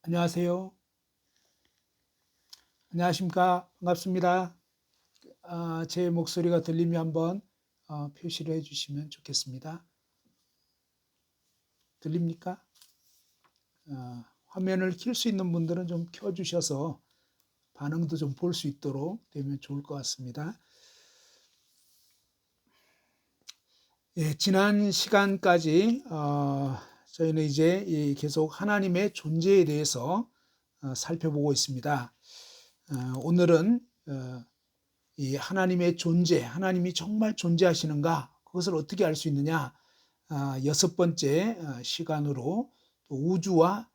안녕하세요. 안녕하십니까? 반갑습니다. 제 목소리가 들리면 한번 표시를 해주시면 좋겠습니다. 들립니까? 화면을 켤 수 있는 분들은 좀 켜주셔서 반응도 좀 볼 수 있도록 되면 좋을 것 같습니다. 예, 지난 시간까지 저희는 이제 계속 하나님의 존재에 대해서 살펴보고 있습니다. 오늘은 이 하나님의 존재, 하나님이 정말 존재하시는가, 그것을 어떻게 알 수 있느냐, 여섯 번째 시간으로 우주와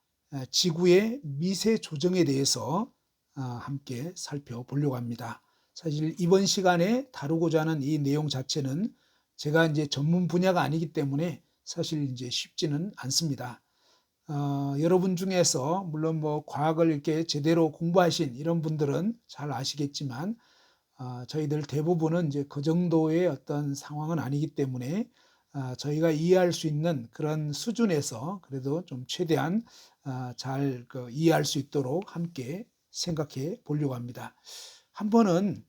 지구의 미세 조정에 대해서 함께 살펴보려고 합니다. 사실 이번 시간에 다루고자 하는 이 내용 자체는 제가 이제 전문 분야가 아니기 때문에 사실 이제 쉽지는 않습니다. 여러분 중에서 물론 뭐 과학을 이렇게 제대로 공부하신 이런 분들은 잘 아시겠지만 저희들 대부분은 이제 그 정도의 어떤 상황은 아니기 때문에 저희가 이해할 수 있는 그런 수준에서 그래도 좀 최대한 잘 이해할 수 있도록 함께 생각해 보려고 합니다. 한 번은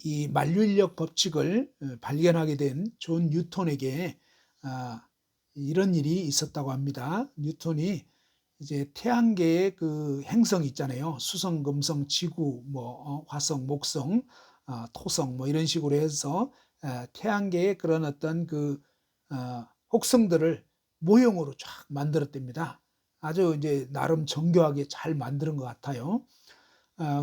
이 만류인력 법칙을 발견하게 된 존 뉴턴에게 이런 일이 있었다고 합니다. 뉴턴이 이제 태양계의 그 행성 있잖아요. 수성, 금성, 지구, 뭐 화성, 목성, 토성 뭐 이런 식으로 해서 태양계의 그런 어떤 그 혹성들을 모형으로 쫙 만들었답니다. 아주 이제 나름 정교하게 잘 만드는 것 같아요.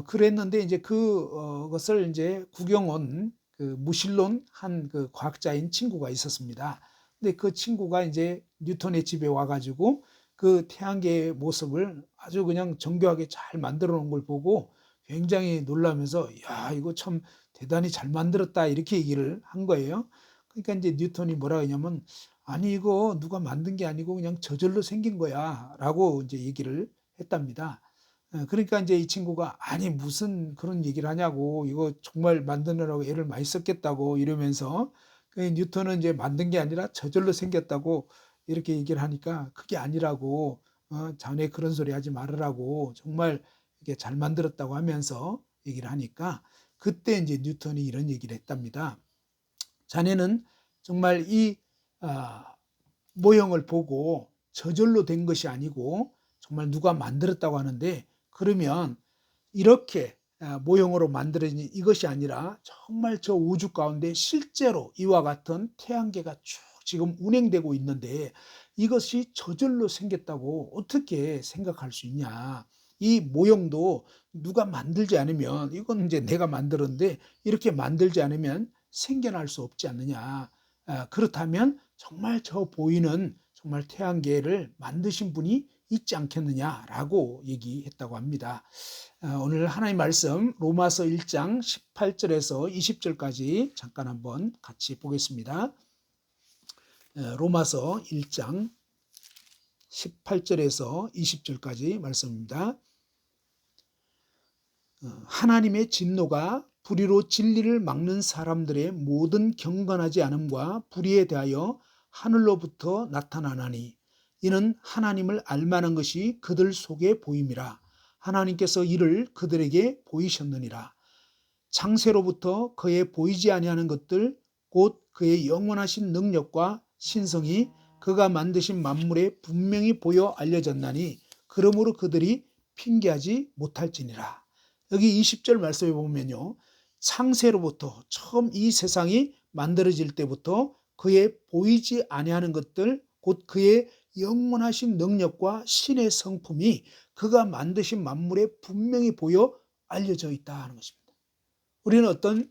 그랬는데 이제 그것을 이제 구경 온 그 무신론 한 그 과학자인 친구가 있었습니다. 근데 그 친구가 이제 뉴턴의 집에 와가지고 그 태양계의 모습을 아주 그냥 정교하게 잘 만들어 놓은 걸 보고 굉장히 놀라면서 야, 이거 참 대단히 잘 만들었다 이렇게 얘기를 한 거예요. 그러니까 이제 뉴턴이 뭐라 하냐면 아니 이거 누가 만든 게 아니고 그냥 저절로 생긴 거야라고 이제 얘기를 했답니다. 그러니까 이제 이 친구가 아니 무슨 그런 얘기를 하냐고 이거 정말 만드느라고 애를 많이 썼겠다고 이러면서 그 뉴턴은 이제 만든 게 아니라 저절로 생겼다고 이렇게 얘기를 하니까 그게 아니라고 자네 그런 소리 하지 말으라고 정말 이게 잘 만들었다고 하면서 얘기를 하니까 그때 이제 뉴턴이 이런 얘기를 했답니다. 자네는 정말 이 모형을 보고 저절로 된 것이 아니고 정말 누가 만들었다고 하는데 그러면 이렇게 모형으로 만들어진 이것이 아니라 정말 저 우주 가운데 실제로 이와 같은 태양계가 쭉 지금 운행되고 있는데 이것이 저절로 생겼다고 어떻게 생각할 수 있냐. 이 모형도 누가 만들지 않으면 이건 이제 내가 만들었는데 이렇게 만들지 않으면 생겨날 수 없지 않느냐. 그렇다면 정말 저 보이는 정말 태양계를 만드신 분이 있지 않겠느냐라고 얘기했다고 합니다. 오늘 하나님 말씀 로마서 1장 18절에서 20절까지 잠깐 한번 같이 보겠습니다. 로마서 1장 18절에서 20절까지 말씀입니다. 하나님의 진노가 불의로 진리를 막는 사람들의 모든 경건하지 않음과 불의에 대하여 하늘로부터 나타나나니 이는 하나님을 알만한 것이 그들 속에 보임이라. 하나님께서 이를 그들에게 보이셨느니라. 창세로부터 그의 보이지 아니하는 것들 곧 그의 영원하신 능력과 신성이 그가 만드신 만물에 분명히 보여 알려졌나니 그러므로 그들이 핑계하지 못할지니라. 여기 20절 말씀에 보면요. 창세로부터 처음 이 세상이 만들어질 때부터 그의 보이지 아니하는 것들 곧 그의 영원하신 능력과 신의 성품이 그가 만드신 만물에 분명히 보여 알려져 있다는 것입니다. 우리는 어떤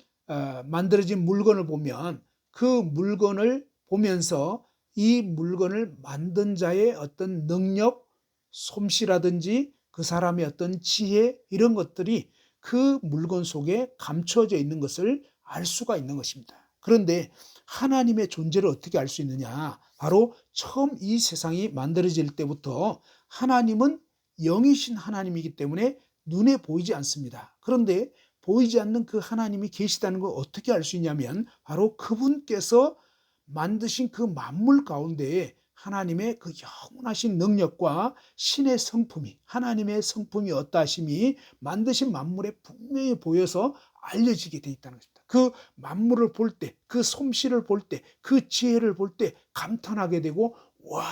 만들어진 물건을 보면 그 물건을 보면서 이 물건을 만든 자의 어떤 능력, 솜씨라든지 그 사람의 어떤 지혜 이런 것들이 그 물건 속에 감춰져 있는 것을 알 수가 있는 것입니다. 그런데 하나님의 존재를 어떻게 알 수 있느냐? 바로 처음 이 세상이 만들어질 때부터 하나님은 영이신 하나님이기 때문에 눈에 보이지 않습니다. 그런데 보이지 않는 그 하나님이 계시다는 걸 어떻게 알 수 있냐면 바로 그분께서 만드신 그 만물 가운데에 하나님의 그 영원하신 능력과 신의 성품이, 하나님의 성품이 어떠하심이 만드신 만물에 분명히 보여서 알려지게 돼 있다는 것입니다. 그 만물을 볼 때, 그 솜씨를 볼 때, 그 지혜를 볼 때 감탄하게 되고, 와,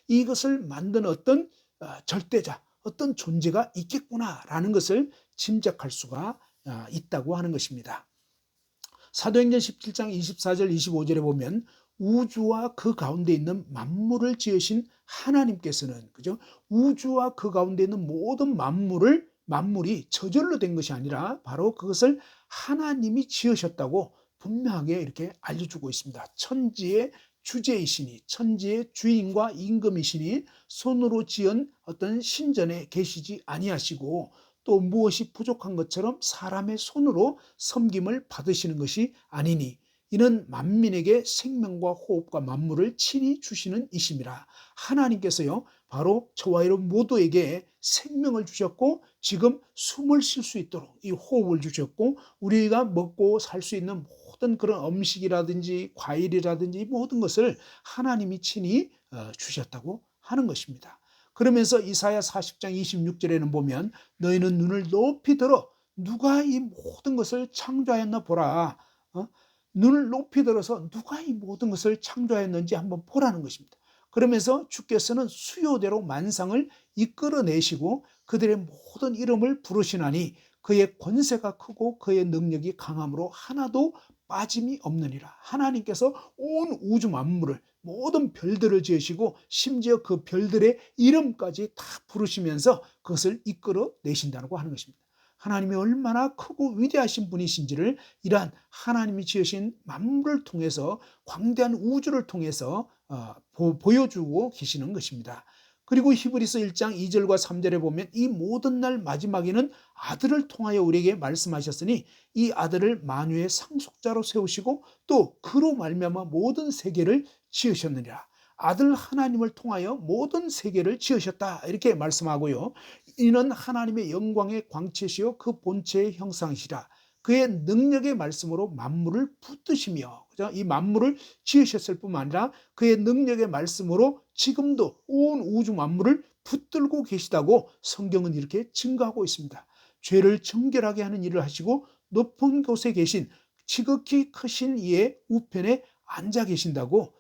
이것을 만든 어떤 절대자, 어떤 존재가 있겠구나라는 것을 짐작할 수가 있다고 하는 것입니다. 사도행전 17장 24절 25절에 보면 우주와 그 가운데 있는 만물을 지으신 하나님께서는, 그죠? 우주와 그 가운데 있는 모든 만물이 저절로 된 것이 아니라 바로 그것을 하나님이 지으셨다고 분명하게 이렇게 알려주고 있습니다. 천지의 주제이시니, 천지의 주인과 임금이시니 손으로 지은 어떤 신전에 계시지 아니하시고, 또 무엇이 부족한 것처럼 사람의 손으로 섬김을 받으시는 것이 아니니 이는 만민에게 생명과 호흡과 만물을 친히 주시는 이심이라. 하나님께서요, 바로 저와 여러분 모두에게 생명을 주셨고, 지금 숨을 쉴 수 있도록 이 호흡을 주셨고, 우리가 먹고 살 수 있는 모든 그런 음식이라든지 과일이라든지 모든 것을 하나님이 친히 주셨다고 하는 것입니다. 그러면서 이사야 40장 26절에는 보면 너희는 눈을 높이 들어 누가 이 모든 것을 창조하였나 보라. 눈을 높이 들어서 누가 이 모든 것을 창조하였는지 한번 보라는 것입니다. 그러면서 주께서는 수요대로 만상을 이끌어내시고 그들의 모든 이름을 부르시나니 그의 권세가 크고 그의 능력이 강함으로 하나도 빠짐이 없느니라. 하나님께서 온 우주 만물을, 모든 별들을 지으시고 심지어 그 별들의 이름까지 다 부르시면서 그것을 이끌어내신다고 하는 것입니다. 하나님이 얼마나 크고 위대하신 분이신지를 이러한 하나님이 지으신 만물을 통해서, 광대한 우주를 통해서 보여주고 계시는 것입니다. 그리고 히브리서 1장 2절과 3절에 보면 이 모든 날 마지막에는 아들을 통하여 우리에게 말씀하셨으니 이 아들을 만유의 상속자로 세우시고 또 그로 말미암아 모든 세계를 지으셨느니라. 아들 하나님을 통하여 모든 세계를 지으셨다, 이렇게 말씀하고요. 이는 하나님의 영광의 광채시요 그 본체의 형상이시라. 그의 능력의 말씀으로 만물을 붙드시며, 이 만물을 지으셨을 뿐만 아니라 그의 능력의 말씀으로 지금도 온 우주 만물을 붙들고 계시다고 성경은 이렇게 증거하고 있습니다. 죄를 정결하게 하는 일을 하시고 높은 곳에 계신 지극히 크신 이의 우편에 앉아 계신다고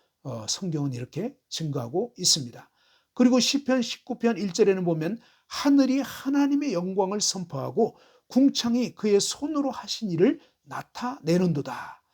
성경은 이렇게 증거하고 있습니다. 그리고 시편 19편 1절에는 보면 하늘이 하나님의 영광을 선포하고 궁창이 그의 손으로 하신 일을 나타내는도다.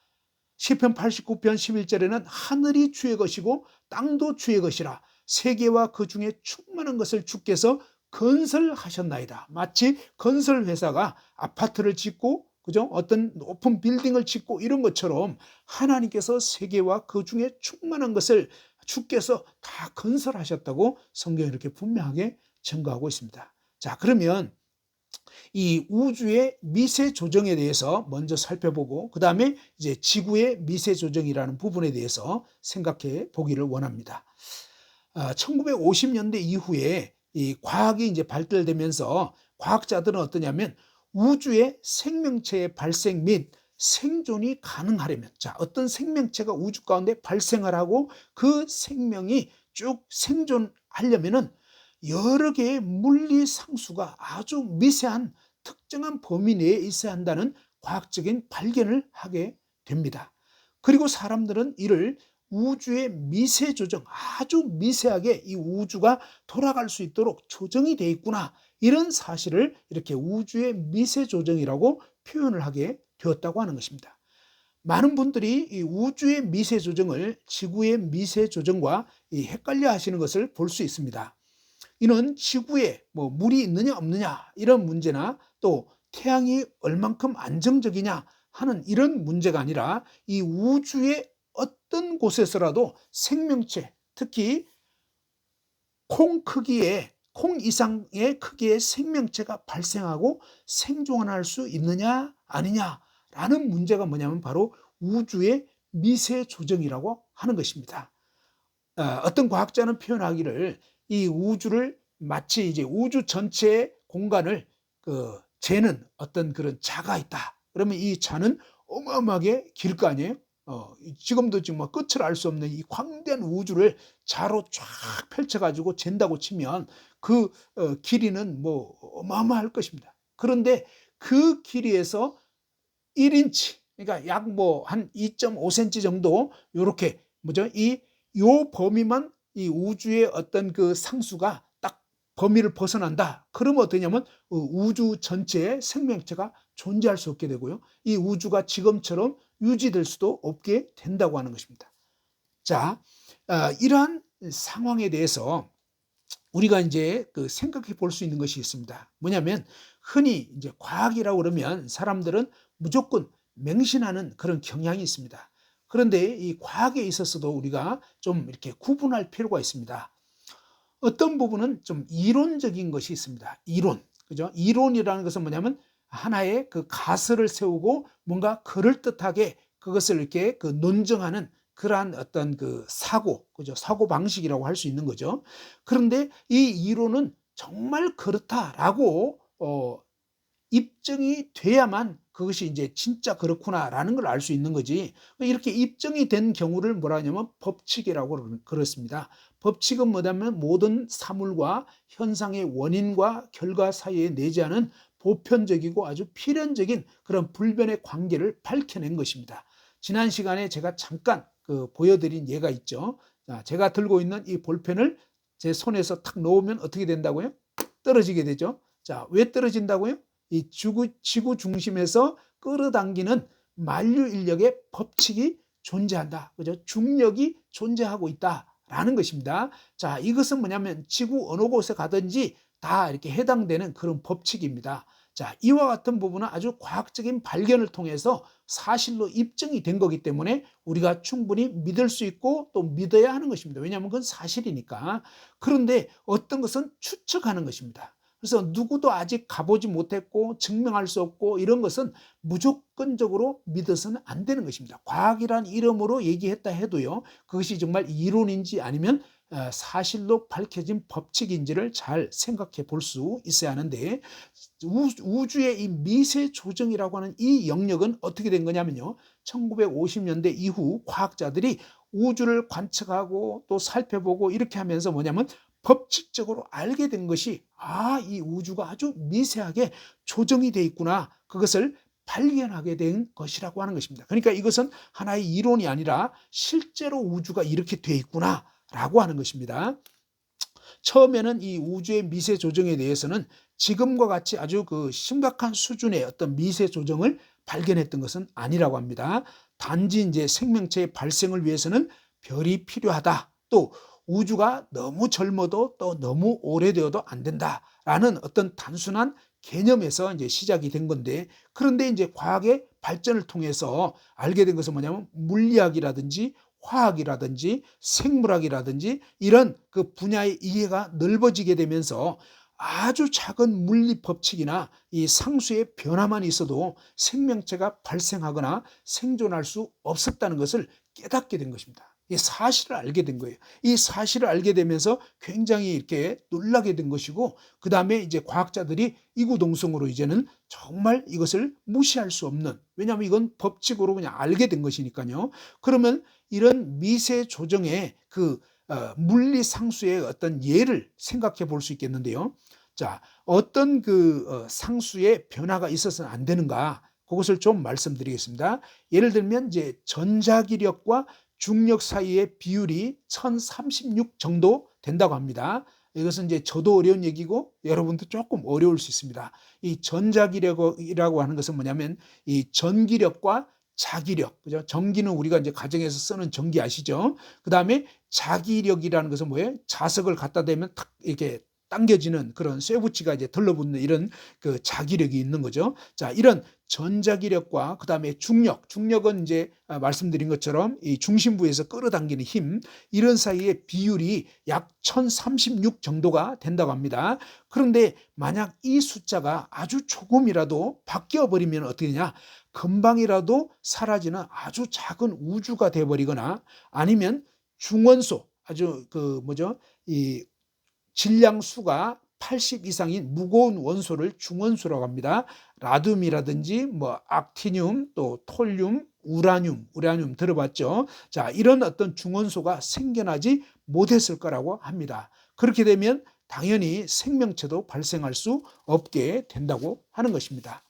시편 89편 11절에는 하늘이 주의 것이고 땅도 주의 것이라 세계와 그 중에 충만한 것을 주께서 건설하셨나이다. 마치 건설 회사가 아파트를 짓고, 그죠? 어떤 높은 빌딩을 짓고 이런 것처럼 하나님께서 세계와 그 중에 충만한 것을 주께서 다 건설하셨다고 성경이 이렇게 분명하게 증거하고 있습니다. 자, 그러면 이 우주의 미세 조정에 대해서 먼저 살펴보고 그 다음에 이제 지구의 미세 조정이라는 부분에 대해서 생각해 보기를 원합니다. 1950년대 이후에 이 과학이 이제 발달되면서 과학자들은 어떠냐면 우주의 생명체의 발생 및 생존이 가능하려면, 자, 어떤 생명체가 우주 가운데 발생을 하고 그 생명이 쭉 생존하려면은 여러 개의 물리 상수가 아주 미세한 특정한 범위 내에 있어야 한다는 과학적인 발견을 하게 됩니다. 그리고 사람들은 이를 우주의 미세 조정, 아주 미세하게 이 우주가 돌아갈 수 있도록 조정이 되어 있구나, 이런 사실을 이렇게 우주의 미세 조정이라고 표현을 하게 되었다고 하는 것입니다. 많은 분들이 이 우주의 미세 조정을 지구의 미세 조정과 헷갈려 하시는 것을 볼 수 있습니다. 이는 지구에 물이 있느냐 없느냐 이런 문제나 또 태양이 얼만큼 안정적이냐 하는 이런 문제가 아니라 이 우주의 어떤 곳에서라도 생명체, 특히 콩 이상의 크기의 생명체가 발생하고 생존할 수 있느냐 아니냐라는 문제가 뭐냐면 바로 우주의 미세 조정이라고 하는 것입니다. 어떤 과학자는 표현하기를 이 우주를 마치 이제 우주 전체의 공간을 재는 어떤 그런 자가 있다. 그러면 이 자는 어마어마하게 길 거 아니에요? 지금도 지금 뭐 끝을 알 수 없는 이 광대한 우주를 자로 쫙 펼쳐가지고 잰다고 치면 그 길이는 뭐 어마어마할 것입니다. 그런데 그 길이에서 1인치, 그러니까 약 뭐 한 2.5cm 정도, 요렇게 뭐죠? 요 범위만 이 우주의 어떤 그 상수가 딱 범위를 벗어난다. 그러면 어떠냐면 우주 전체에 생명체가 존재할 수 없게 되고요. 이 우주가 지금처럼 유지될 수도 없게 된다고 하는 것입니다. 자, 이러한 상황에 대해서 우리가 이제 그 생각해 볼 수 있는 것이 있습니다. 뭐냐면 흔히 이제 과학이라고 그러면 사람들은 무조건 맹신하는 그런 경향이 있습니다. 그런데 이 과학에 있어서도 우리가 좀 이렇게 구분할 필요가 있습니다. 어떤 부분은 좀 이론적인 것이 있습니다. 이론. 그죠? 이론이라는 것은 뭐냐면 하나의 그 가설을 세우고 뭔가 그럴듯하게 그것을 이렇게 그 논증하는 그러한 어떤 그 사고, 그죠? 사고 방식이라고 할 수 있는 거죠. 그런데 이 이론은 정말 그렇다라고 입증이 돼야만 그것이 이제 진짜 그렇구나라는 걸 알 수 있는 거지. 이렇게 입증이 된 경우를 뭐라 하냐면 법칙이라고 그렇습니다. 법칙은 뭐냐면 모든 사물과 현상의 원인과 결과 사이에 내재하는 보편적이고 아주 필연적인 그런 불변의 관계를 밝혀낸 것입니다. 지난 시간에 제가 잠깐 보여드린 예가 있죠. 자, 제가 들고 있는 이 볼펜을 제 손에서 탁 놓으면 어떻게 된다고요? 떨어지게 되죠. 자, 왜 떨어진다고요? 이 지구 중심에서 끌어당기는 만류 인력의 법칙이 존재한다. 그죠? 중력이 존재하고 있다라는 것입니다. 자, 이것은 뭐냐면 지구 어느 곳에 가든지 다 이렇게 해당되는 그런 법칙입니다. 자, 이와 같은 부분은 아주 과학적인 발견을 통해서 사실로 입증이 된 거기 때문에 우리가 충분히 믿을 수 있고 또 믿어야 하는 것입니다. 왜냐하면 그건 사실이니까. 그런데 어떤 것은 추측하는 것입니다. 그래서 누구도 아직 가보지 못했고 증명할 수 없고 이런 것은 무조건적으로 믿어서는 안 되는 것입니다. 과학이란 이름으로 얘기했다 해도요, 그것이 정말 이론인지 아니면 사실로 밝혀진 법칙인지를 잘 생각해 볼 수 있어야 하는데, 우주의 이 미세 조정이라고 하는 이 영역은 어떻게 된 거냐면요, 1950년대 이후 과학자들이 우주를 관측하고 또 살펴보고 이렇게 하면서 뭐냐면 법칙적으로 알게 된 것이 이 우주가 아주 미세하게 조정이 돼 있구나, 그것을 발견하게 된 것이라고 하는 것입니다. 그러니까 이것은 하나의 이론이 아니라 실제로 우주가 이렇게 돼 있구나 라고 하는 것입니다. 처음에는 이 우주의 미세 조정에 대해서는 지금과 같이 아주 그 심각한 수준의 어떤 미세 조정을 발견했던 것은 아니라고 합니다. 단지 이제 생명체의 발생을 위해서는 별이 필요하다. 또 우주가 너무 젊어도 또 너무 오래되어도 안 된다라는 어떤 단순한 개념에서 이제 시작이 된 건데, 그런데 이제 과학의 발전을 통해서 알게 된 것은 뭐냐면 물리학이라든지 화학이라든지 생물학이라든지 이런 그 분야의 이해가 넓어지게 되면서 아주 작은 물리 법칙이나 이 상수의 변화만 있어도 생명체가 발생하거나 생존할 수 없었다는 것을 깨닫게 된 것입니다. 이 사실을 알게 된 거예요. 이 사실을 알게 되면서 굉장히 이렇게 놀라게 된 것이고, 그 다음에 이제 과학자들이 이구동성으로 이제는 정말 이것을 무시할 수 없는, 왜냐하면 이건 법칙으로 그냥 알게 된 것이니까요. 그러면 이런 미세 조정의 그 물리 상수의 어떤 예를 생각해 볼 수 있겠는데요. 자, 어떤 그 상수의 변화가 있어서는 안 되는가? 그것을 좀 말씀드리겠습니다. 예를 들면 이제 전자기력과 중력 사이의 비율이 1036 정도 된다고 합니다. 이것은 이제 저도 어려운 얘기고 여러분도 조금 어려울 수 있습니다. 이 전자기력이라고 하는 것은 뭐냐면 이 전기력과 자기력, 그죠? 전기는 우리가 이제 가정에서 쓰는 전기 아시죠? 그 다음에 자기력이라는 것은 뭐예요? 자석을 갖다 대면 탁 이렇게 당겨지는 그런 쇠붙이가 이제 들러붙는 이런 그 자기력이 있는 거죠. 자, 이런 전자기력과 그 다음에 중력은 이제 말씀드린 것처럼 이 중심부에서 끌어당기는 힘, 이런 사이의 비율이 약 1036 정도가 된다고 합니다. 그런데 만약 이 숫자가 아주 조금이라도 바뀌어 버리면 어떻게 되냐? 금방이라도 사라지는 아주 작은 우주가 돼버리거나 아니면 중원소, 아주 그 뭐죠? 이 질량수가 80 이상인 무거운 원소를 중원소라고 합니다. 라듐이라든지 뭐 악티늄, 또 톨륨, 우라늄 들어봤죠? 자, 이런 어떤 중원소가 생겨나지 못했을 거라고 합니다. 그렇게 되면 당연히 생명체도 발생할 수 없게 된다고 하는 것입니다.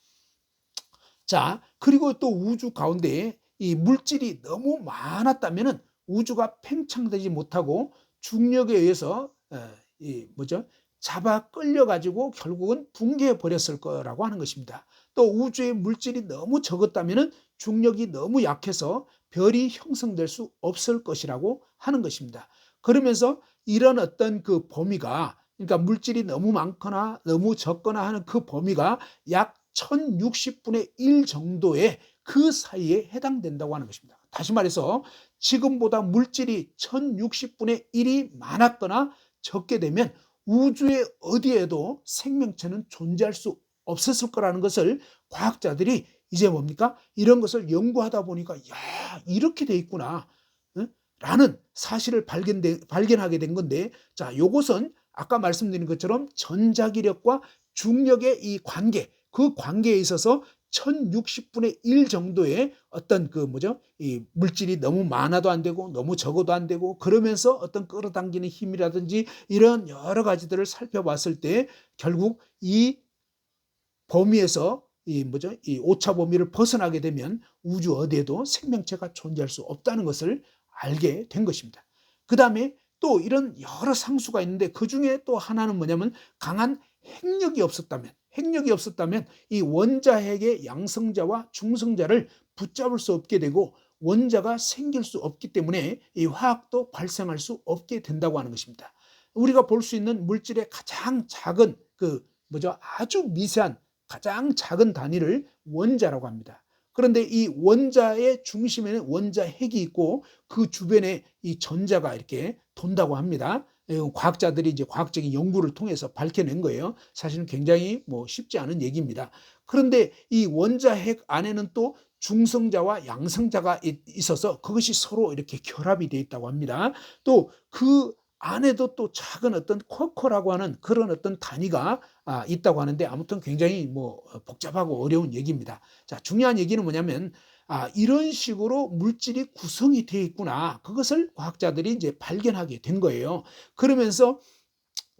자, 그리고 또 우주 가운데 이 물질이 너무 많았다면은 우주가 팽창되지 못하고 중력에 의해서 잡아 끌려 가지고 결국은 붕괴해 버렸을 거라고 하는 것입니다. 또 우주의 물질이 너무 적었다면은 중력이 너무 약해서 별이 형성될 수 없을 것이라고 하는 것입니다. 그러면서 이런 어떤 그 범위가, 그러니까 물질이 너무 많거나 너무 적거나 하는 그 범위가 약 1060분의 1 정도의 그 사이에 해당된다고 하는 것입니다. 다시 말해서 지금보다 물질이 1060분의 1이 많았거나 적게 되면 우주의 어디에도 생명체는 존재할 수 없었을 거라는 것을 과학자들이 이제 뭡니까? 이런 것을 연구하다 보니까 야, 이렇게 돼 있구나. 응? 라는 사실을 발견하게 된 건데, 자, 요것은 아까 말씀드린 것처럼 전자기력과 중력의 이 관계, 그 관계에 있어서 1060분의 1 정도의 어떤 이 물질이 너무 많아도 안 되고 너무 적어도 안 되고, 그러면서 어떤 끌어당기는 힘이라든지 이런 여러 가지들을 살펴봤을 때 결국 이 범위에서 이 오차 범위를 벗어나게 되면 우주 어디에도 생명체가 존재할 수 없다는 것을 알게 된 것입니다. 그 다음에 또 이런 여러 상수가 있는데 그 중에 또 하나는 뭐냐면 강한 핵력이 없었다면 이 원자핵의 양성자와 중성자를 붙잡을 수 없게 되고 원자가 생길 수 없기 때문에 이 화학도 발생할 수 없게 된다고 하는 것입니다. 우리가 볼 수 있는 물질의 가장 작은 아주 미세한 가장 작은 단위를 원자라고 합니다. 그런데 이 원자의 중심에는 원자핵이 있고 그 주변에 이 전자가 이렇게 돈다고 합니다. 과학자들이 이제 과학적인 연구를 통해서 밝혀낸 거예요. 사실은 굉장히 쉽지 않은 얘기입니다. 그런데 이 원자핵 안에는 또 중성자와 양성자가 있어서 그것이 서로 이렇게 결합이 되어 있다고 합니다. 또 그 안에도 또 작은 어떤 쿼커라고 하는 그런 어떤 단위가 있다고 하는데, 아무튼 굉장히 복잡하고 어려운 얘기입니다. 자, 중요한 얘기는 뭐냐면 이런 식으로 물질이 구성이 되어 있구나. 그것을 과학자들이 이제 발견하게 된 거예요. 그러면서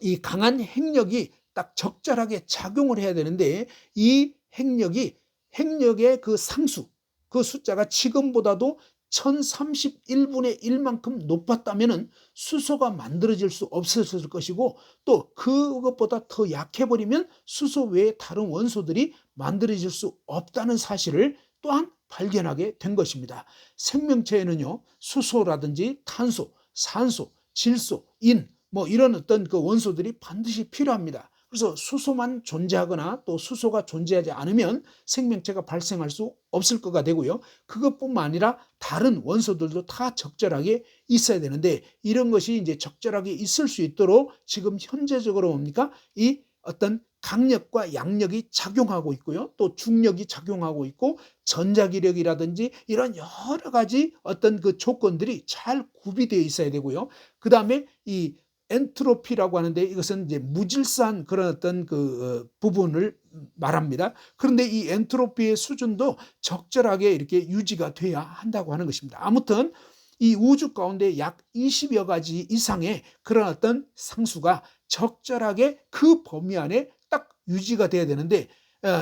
이 강한 핵력이 딱 적절하게 작용을 해야 되는데 이 핵력의 그 상수, 그 숫자가 지금보다도 1031분의 1만큼 높았다면 수소가 만들어질 수 없었을 것이고, 또 그것보다 더 약해버리면 수소 외에 다른 원소들이 만들어질 수 없다는 사실을 또한 발견하게 된 것입니다. 생명체에는요, 수소라든지 탄소, 산소, 질소, 인 이런 어떤 그 원소들이 반드시 필요합니다. 그래서 수소만 존재하거나 또 수소가 존재하지 않으면 생명체가 발생할 수 없을 거가 되고요. 그것뿐만 아니라 다른 원소들도 다 적절하게 있어야 되는데, 이런 것이 이제 적절하게 있을 수 있도록 지금 현재적으로 뭡니까? 이 어떤 강력과 양력이 작용하고 있고요. 또 중력이 작용하고 있고 전자기력이라든지 이런 여러 가지 어떤 그 조건들이 잘 구비되어 있어야 되고요. 그 다음에 이 엔트로피라고 하는데 이것은 이제 무질서한 그런 어떤 그 부분을 말합니다. 그런데 이 엔트로피의 수준도 적절하게 이렇게 유지가 돼야 한다고 하는 것입니다. 아무튼 이 우주 가운데 약 20여 가지 이상의 그런 어떤 상수가 적절하게 그 범위 안에 딱 유지가 돼야 되는데,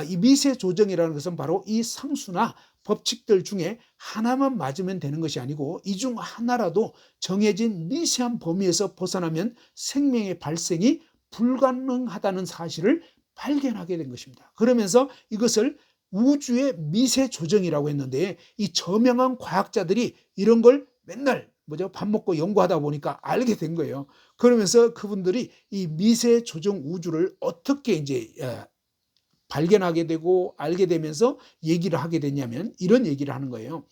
이 미세 조정이라는 것은 바로 이 상수나 법칙들 중에 하나만 맞으면 되는 것이 아니고 이 중 하나라도 정해진 미세한 범위에서 벗어나면 생명의 발생이 불가능하다는 사실을 발견하게 된 것입니다. 그러면서 이것을 우주의 미세 조정이라고 했는데, 이 저명한 과학자들이 이런 걸 맨날 밥 먹고 연구하다 보니까 알게 된 거예요. 그러면서 그분들이 이 미세 조정 우주를 어떻게 이제 발견하게 되고 알게 되면서 얘기를 하게 됐냐면 이런 얘기를 하는 거예요.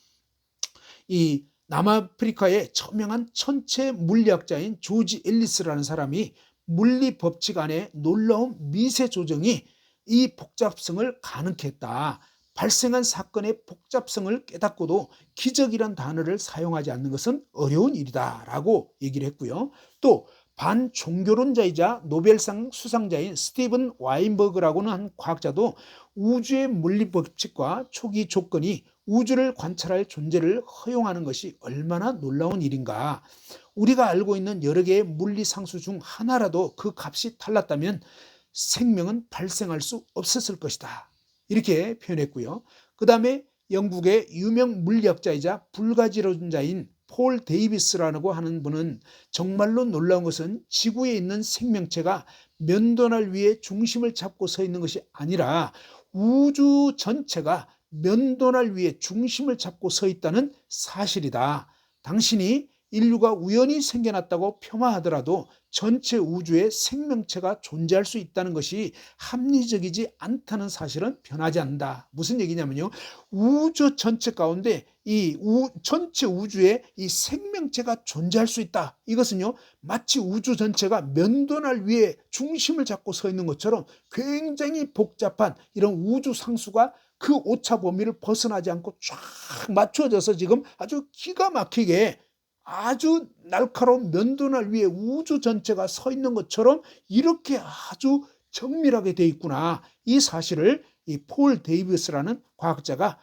이 남아프리카의 저명한 천체 물리학자인 조지 앨리스라는 사람이 물리 법칙 안에 놀라운 미세 조정이 이 복잡성을 가능케 했다. 발생한 사건의 복잡성을 깨닫고도 기적이란 단어를 사용하지 않는 것은 어려운 일이다 라고 얘기를 했고요. 또 반종교론자이자 노벨상 수상자인 스티븐 와인버그라고는 한 과학자도 우주의 물리 법칙과 초기 조건이 우주를 관찰할 존재를 허용하는 것이 얼마나 놀라운 일인가. 우리가 알고 있는 여러 개의 물리 상수 중 하나라도 그 값이 달랐다면 생명은 발생할 수 없었을 것이다. 이렇게 표현했고요. 그 다음에 영국의 유명 물리학자이자 불가지론자인 폴 데이비스라고 하는 분은 정말로 놀라운 것은 지구에 있는 생명체가 면도날 위에 중심을 잡고 서 있는 것이 아니라 우주 전체가 면도날 위에 중심을 잡고 서 있다는 사실이다. 당신이 인류가 우연히 생겨났다고 폄하하더라도 전체 우주에 생명체가 존재할 수 있다는 것이 합리적이지 않다는 사실은 변하지 않는다. 무슨 얘기냐면요. 우주 전체 가운데 전체 우주에 이 생명체가 존재할 수 있다. 이것은요. 마치 우주 전체가 면도날 위에 중심을 잡고 서 있는 것처럼 굉장히 복잡한 이런 우주 상수가 그 오차 범위를 벗어나지 않고 쫙 맞춰져서 지금 아주 기가 막히게 아주 날카로운 면도날 위에 우주 전체가 서 있는 것처럼 이렇게 아주 정밀하게 돼 있구나. 이 사실을 이 폴 데이비스라는 과학자가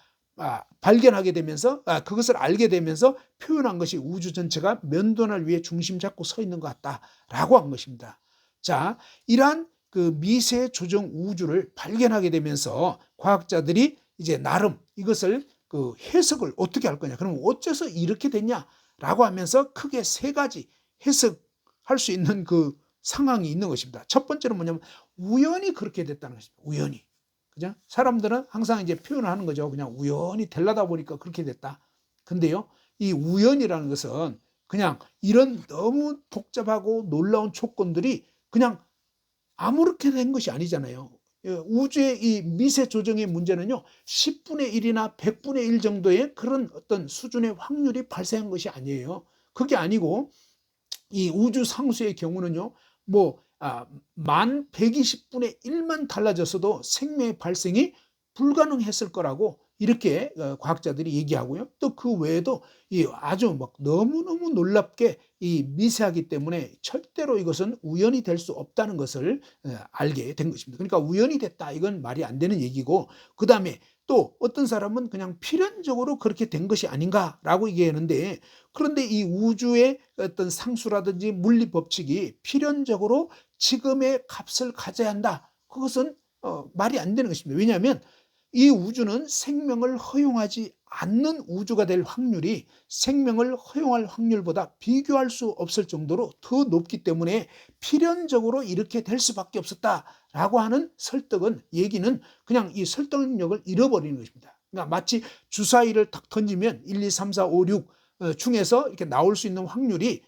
발견하게 되면서 그것을 알게 되면서 표현한 것이 우주 전체가 면도날 위에 중심 잡고 서 있는 것 같다라고 한 것입니다. 자, 이러한 그 미세 조정 우주를 발견하게 되면서 과학자들이 이제 나름 이것을 그 해석을 어떻게 할 거냐. 그럼 어째서 이렇게 됐냐? 라고 하면서 크게 세 가지 해석할 수 있는 그 상황이 있는 것입니다. 첫 번째는 뭐냐면 우연히 그렇게 됐다는 것입니다. 우연히. 그죠? 사람들은 항상 이제 표현을 하는 거죠. 그냥 우연히 되려다 보니까 그렇게 됐다. 근데요, 이 우연이라는 것은 그냥 이런 너무 복잡하고 놀라운 조건들이 그냥 아무렇게 된 것이 아니잖아요. 우주의 이 미세 조정의 문제는요, 10분의 1이나 100분의 1 정도의 그런 어떤 수준의 확률이 발생한 것이 아니에요. 그게 아니고, 이 우주 상수의 경우는요, 만 120분의 1만 달라졌어도 생명의 발생이 불가능했을 거라고 이렇게 과학자들이 얘기하고요. 또 그 외에도 아주 막 너무너무 놀랍게 미세하기 때문에 절대로 이것은 우연이 될 수 없다는 것을 알게 된 것입니다. 그러니까 우연이 됐다, 이건 말이 안 되는 얘기고, 그 다음에 또 어떤 사람은 그냥 필연적으로 그렇게 된 것이 아닌가라고 얘기하는데, 그런데 이 우주의 어떤 상수라든지 물리 법칙이 필연적으로 지금의 값을 가져야 한다. 그것은 말이 안 되는 것입니다. 왜냐하면 이 우주는 생명을 허용하지 않는 우주가 될 확률이 생명을 허용할 확률보다 비교할 수 없을 정도로 더 높기 때문에 필연적으로 이렇게 될 수밖에 없었다라고 하는 얘기는 그냥 이 설득력을 잃어버리는 것입니다. 그러니까 마치 주사위를 탁 던지면 1, 2, 3, 4, 5, 6 중에서 이렇게 나올 수 있는 확률이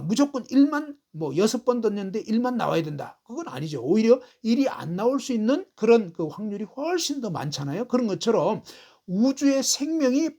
무조건 1만 6번 던졌는데 1만 나와야 된다. 그건 아니죠. 오히려 1이 안 나올 수 있는 그런 그 확률이 훨씬 더 많잖아요. 그런 것처럼 우주의 생명이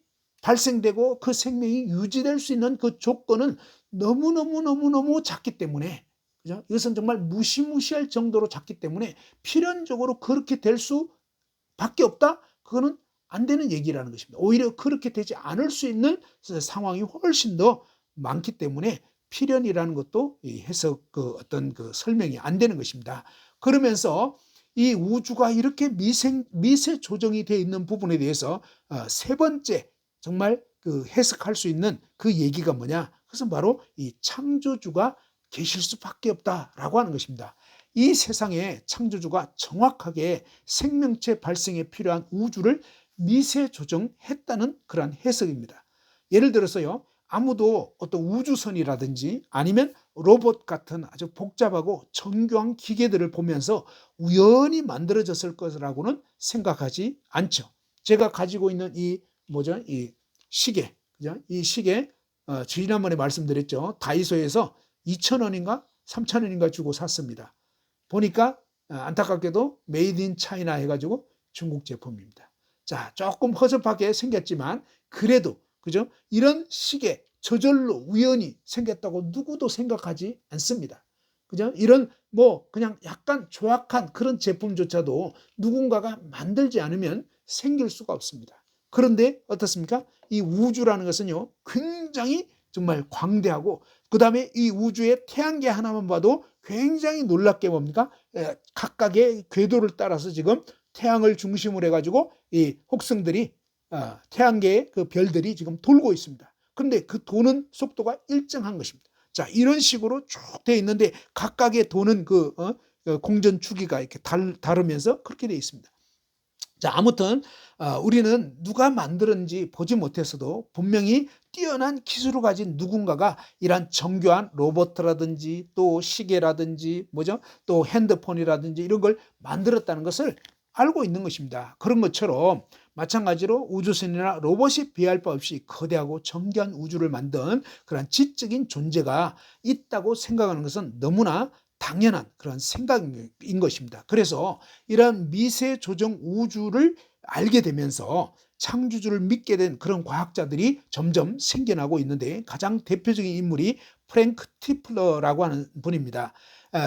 발생되고 그 생명이 유지될 수 있는 그 조건은 너무너무 작기 때문에, 그죠? 이것은 정말 무시무시할 정도로 작기 때문에 필연적으로 그렇게 될 수밖에 없다? 그거는 안 되는 얘기라는 것입니다. 오히려 그렇게 되지 않을 수 있는 상황이 훨씬 더 많기 때문에 필연이라는 것도 해석 어떤 설명이 안 되는 것입니다. 그러면서 이 우주가 이렇게 미세 조정이 되어 있는 부분에 대해서 세 번째 정말 해석할 수 있는 그 얘기가 뭐냐? 그것은 바로 이 창조주가 계실 수밖에 없다라고 하는 것입니다. 이 세상에 창조주가 정확하게 생명체 발생에 필요한 우주를 미세 조정했다는 그런 해석입니다. 예를 들어서요, 아무도 어떤 우주선이라든지 아니면 로봇 같은 아주 복잡하고 정교한 기계들을 보면서 우연히 만들어졌을 것이라고는 생각하지 않죠. 제가 가지고 있는 이 시계, 그죠? 이 시계 지난번에 말씀드렸죠. 다이소에서 2,000원인가 3,000원인가 주고 샀습니다. 보니까 안타깝게도 메이드 인 차이나 해가지고 중국 제품입니다. 자, 조금 허접하게 생겼지만 그래도, 그죠? 이런 시계 저절로 우연히 생겼다고 누구도 생각하지 않습니다. 그죠? 이런 그냥 약간 조악한 그런 제품조차도 누군가가 만들지 않으면 생길 수가 없습니다. 그런데 어떻습니까? 이 우주라는 것은요, 굉장히 정말 광대하고 그 다음에 이 우주의 태양계 하나만 봐도 굉장히 놀랍게 뭡니까? 각각의 궤도를 따라서 지금 태양을 중심으로 해가지고 이 혹성들이 태양계의 그 별들이 지금 돌고 있습니다. 그런데 그 도는 속도가 일정한 것입니다. 자, 이런 식으로 쭉 되어 있는데 각각의 도는 그 공전 주기가 이렇게 다르면서 그렇게 되어 있습니다. 자, 아무튼 우리는 누가 만들었는지 보지 못했어도 분명히 뛰어난 기술을 가진 누군가가 이러한 정교한 로봇이라든지 또 시계라든지 뭐죠? 또 핸드폰이라든지 이런 걸 만들었다는 것을 알고 있는 것입니다. 그런 것처럼 마찬가지로 우주선이나 로봇이 비할 바 없이 거대하고 정교한 우주를 만든 그런 지적인 존재가 있다고 생각하는 것은 너무나 당연한 그런 생각인 것입니다. 그래서 이런 미세 조정 우주를 알게 되면서 창조주를 믿게 된 그런 과학자들이 점점 생겨나고 있는데 가장 대표적인 인물이 프랭크 티플러라고 하는 분입니다.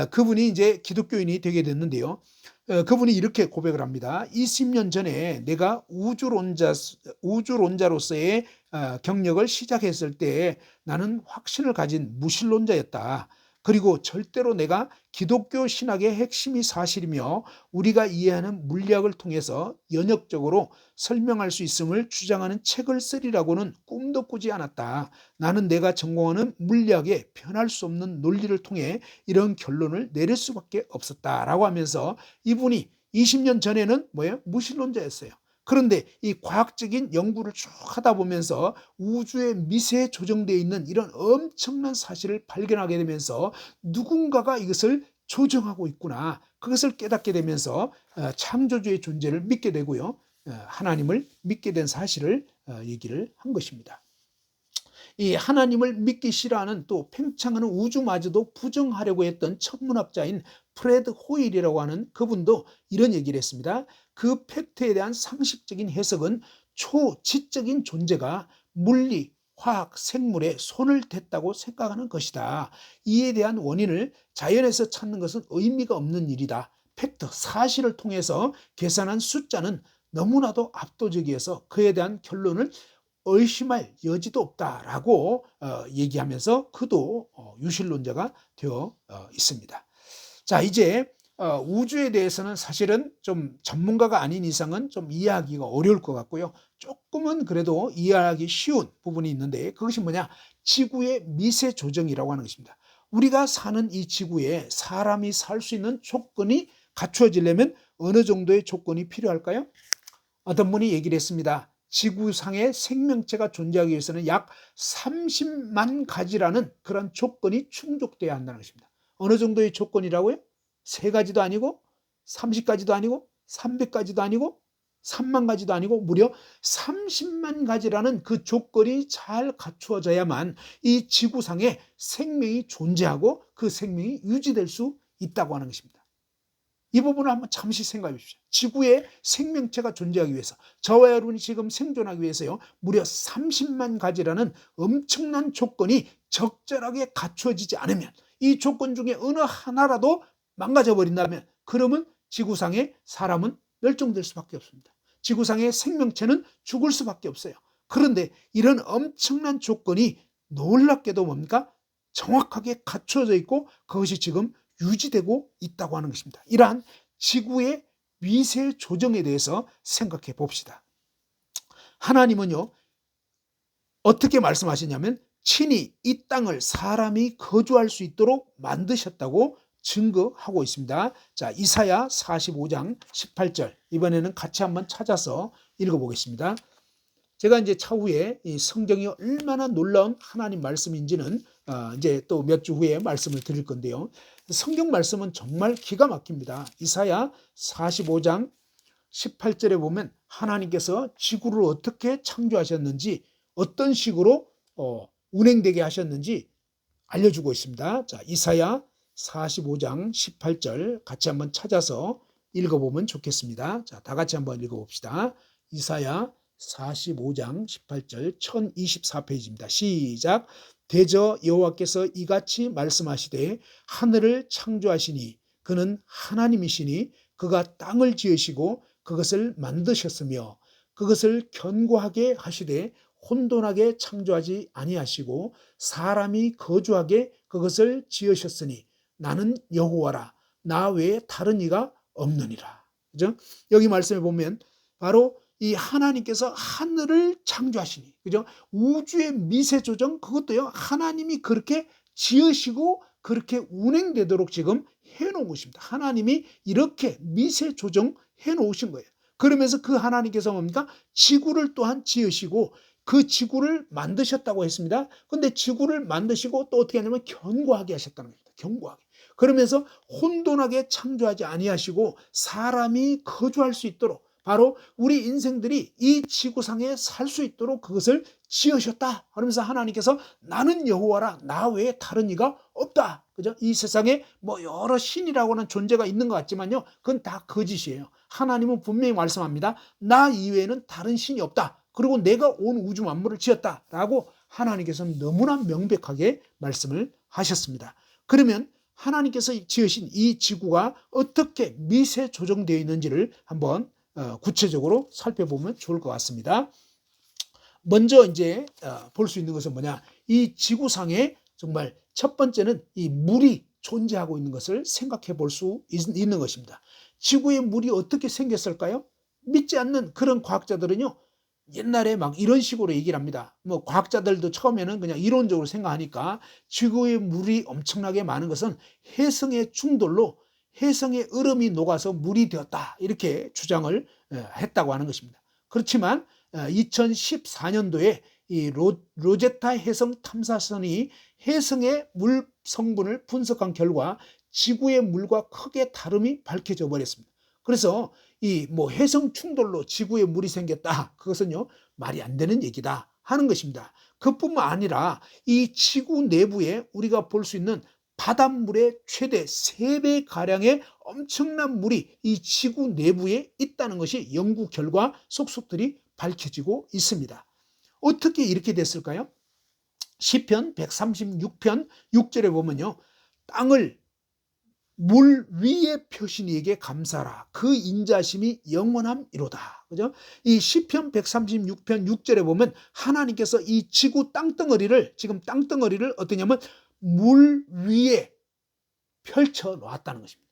그분이 이제 기독교인이 되게 됐는데요. 그분이 이렇게 고백을 합니다. 20년 전에 내가 우주론자로서의 경력을 시작했을 때 나는 확신을 가진 무신론자였다. 그리고 절대로 내가 기독교 신학의 핵심이 사실이며 우리가 이해하는 물리학을 통해서 연역적으로 설명할 수 있음을 주장하는 책을 쓰리라고는 꿈도 꾸지 않았다. 나는 내가 전공하는 물리학의 변할 수 없는 논리를 통해 이런 결론을 내릴 수밖에 없었다라고 하면서 이분이 20년 전에는 뭐예요? 무신론자였어요. 그런데 이 과학적인 연구를 쭉 하다 보면서 우주에 미세 조정되어 있는 이런 엄청난 사실을 발견하게 되면서 누군가가 이것을 조정하고 있구나. 그것을 깨닫게 되면서 창조주의 존재를 믿게 되고요. 하나님을 믿게 된 사실을 얘기를 한 것입니다. 이 하나님을 믿기 싫어하는 또 팽창하는 우주마저도 부정하려고 했던 천문학자인 프레드 호일이라고 하는 그분도 이런 얘기를 했습니다. 그 팩트에 대한 상식적인 해석은 초지적인 존재가 물리, 화학, 생물에 손을 댔다고 생각하는 것이다. 이에 대한 원인을 자연에서 찾는 것은 의미가 없는 일이다. 팩트, 사실을 통해서 계산한 숫자는 너무나도 압도적이어서 그에 대한 결론을 의심할 여지도 없다라고 얘기하면서 그도 유실론자가 되어 있습니다. 자, 이제 우주에 대해서는 사실은 좀 전문가가 아닌 이상은 좀 이해하기가 어려울 것 같고요. 조금은 그래도 이해하기 쉬운 부분이 있는데 그것이 뭐냐? 지구의 미세 조정이라고 하는 것입니다. 우리가 사는 이 지구에 사람이 살 수 있는 조건이 갖추어지려면 어느 정도의 조건이 필요할까요? 어떤 분이 얘기를 했습니다. 지구상에 생명체가 존재하기 위해서는 약 30만 가지라는 그런 조건이 충족돼야 한다는 것입니다. 어느 정도의 조건이라고요? 3가지도 아니고 30가지도 아니고 300가지도 아니고 3만 가지도 아니고 무려 30만 가지라는 그 조건이 잘 갖추어져야만 이 지구상에 생명이 존재하고 그 생명이 유지될 수 있다고 하는 것입니다. 이 부분을 한번 잠시 생각해 보십시오. 지구에 생명체가 존재하기 위해서 저와 여러분이 지금 생존하기 위해서요 무려 30만 가지라는 엄청난 조건이 적절하게 갖추어지지 않으면 이 조건 중에 어느 하나라도 망가져 버린다면 그러면 지구상의 사람은 멸종될 수밖에 없습니다. 지구상의 생명체는 죽을 수밖에 없어요. 그런데 이런 엄청난 조건이 놀랍게도 뭡니까? 정확하게 갖추어져 있고 그것이 지금 유지되고 있다고 하는 것입니다. 이러한 지구의 미세 조정에 대해서 생각해 봅시다. 하나님은요 어떻게 말씀하시냐면 친히 이 땅을 사람이 거주할 수 있도록 만드셨다고 증거하고 있습니다. 자, 이사야 45장 18절 이번에는 같이 한번 찾아서 읽어보겠습니다. 제가 이제 차후에 이 성경이 얼마나 놀라운 하나님 말씀인지는 이제 또 몇 주 후에 말씀을 드릴 건데요. 성경 말씀은 정말 기가 막힙니다. 이사야 45장 18절에 보면 하나님께서 지구를 어떻게 창조하셨는지 어떤 식으로 운행되게 하셨는지 알려주고 있습니다. 자, 이사야 45장 18절 같이 한번 찾아서 읽어보면 좋겠습니다. 자, 다 같이 한번 읽어봅시다. 이사야 45장 18절 1024페이지입니다. 시작. 대저 여호와께서 이같이 말씀하시되 하늘을 창조하시니 그는 하나님이시니 그가 땅을 지으시고 그것을 만드셨으며 그것을 견고하게 하시되 혼돈하게 창조하지 아니하시고 사람이 거주하게 그것을 지으셨으니 나는 여호와라 나 외에 다른 이가 없느니라. 그죠? 여기 말씀에 보면 바로 이 하나님께서 하늘을 창조하시니, 그죠? 우주의 미세 조정 그것도요 하나님이 그렇게 지으시고 그렇게 운행되도록 지금 해놓은 것입니다. 하나님이 이렇게 미세 조정해 놓으신 거예요. 그러면서 그 하나님께서 뭡니까? 지구를 또한 지으시고 그 지구를 만드셨다고 했습니다. 근데 지구를 만드시고 또 어떻게 하냐면 견고하게 하셨다는 겁니다. 견고하게. 그러면서 혼돈하게 창조하지 아니하시고 사람이 거주할 수 있도록 바로 우리 인생들이 이 지구상에 살 수 있도록 그것을 지으셨다. 그러면서 하나님께서 나는 여호와라 나 외에 다른 이가 없다. 그죠? 이 세상에 뭐 여러 신이라고 하는 존재가 있는 것 같지만요. 그건 다 거짓이에요. 하나님은 분명히 말씀합니다. 나 이외에는 다른 신이 없다. 그리고 내가 온 우주 만물을 지었다라고 하나님께서는 너무나 명백하게 말씀을 하셨습니다. 그러면 하나님께서 지으신 이 지구가 어떻게 미세 조정되어 있는지를 한번 구체적으로 살펴보면 좋을 것 같습니다. 먼저 이제 볼 수 있는 것은 뭐냐? 이 지구상에 정말 첫 번째는 이 물이 존재하고 있는 것을 생각해 볼 수 있는 것입니다. 지구에 물이 어떻게 생겼을까요? 믿지 않는 그런 과학자들은요, 옛날에 막 이런 식으로 얘기를 합니다. 뭐 과학자들도 처음에는 그냥 이론적으로 생각하니까 지구에 물이 엄청나게 많은 것은 해성의 충돌로 해성의 얼음이 녹아서 물이 되었다. 이렇게 주장을 했다고 하는 것입니다. 그렇지만 2014년도에 이 로제타 해성 탐사선이 해성의 물 성분을 분석한 결과 지구의 물과 크게 다름이 밝혀져 버렸습니다. 그래서 이 뭐 해성 충돌로 지구에 물이 생겼다. 그것은요 말이 안 되는 얘기다 하는 것입니다. 그뿐만 아니라 이 지구 내부에 우리가 볼 수 있는 바닷물의 최대 3배 가량의 엄청난 물이 이 지구 내부에 있다는 것이 연구 결과 속속들이 밝혀지고 있습니다. 어떻게 이렇게 됐을까요? 시편 136편 6절에 보면요. 땅을 물 위에 펴신 이에게 감사하라. 그 인자심이 영원함이로다. 그죠? 이 시편 136편 6절에 보면 하나님께서 이 지구 땅덩어리를 지금 땅덩어리를 어떠냐면 물 위에 펼쳐 놓았다는 것입니다.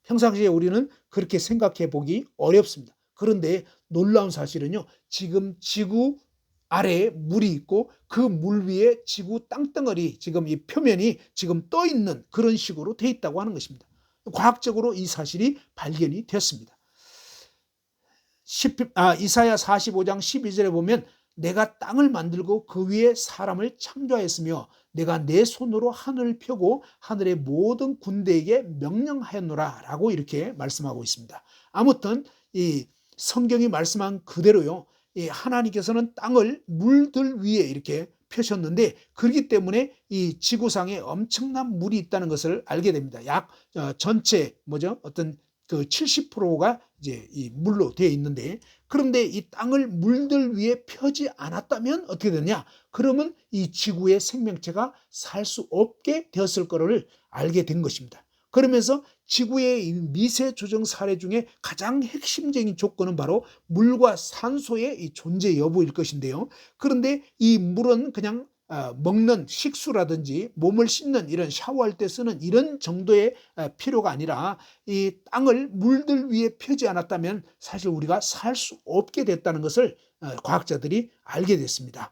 평상시에 우리는 그렇게 생각해 보기 어렵습니다. 그런데 놀라운 사실은요. 지금 지구 아래에 물이 있고 그 물 위에 지구 땅덩어리 지금 이 표면이 지금 떠 있는 그런 식으로 돼 있다고 하는 것입니다. 과학적으로 이 사실이 발견이 됐습니다. 이사야 45장 12절에 보면 내가 땅을 만들고 그 위에 사람을 창조하였으며 내가 내 손으로 하늘을 펴고 하늘의 모든 군대에게 명령하였노라 라고 이렇게 말씀하고 있습니다. 아무튼 이 성경이 말씀한 그대로요. 이 하나님께서는 땅을 물들 위에 이렇게 펴셨는데 그렇기 때문에 이 지구상에 엄청난 물이 있다는 것을 알게 됩니다. 약 전체 어떤 그 70%가 이제 이 물로 되어 있는데 그런데 이 땅을 물들 위에 펴지 않았다면 어떻게 되느냐? 그러면 이 지구의 생명체가 살 수 없게 되었을 거를 알게 된 것입니다. 그러면서 지구의 미세 조정 사례 중에 가장 핵심적인 조건은 바로 물과 산소의 이 존재 여부일 것인데요. 그런데 이 물은 그냥 먹는 식수라든지 몸을 씻는 이런 샤워할 때 쓰는 이런 정도의 필요가 아니라 이 땅을 물들 위에 펴지 않았다면 사실 우리가 살 수 없게 됐다는 것을 과학자들이 알게 됐습니다.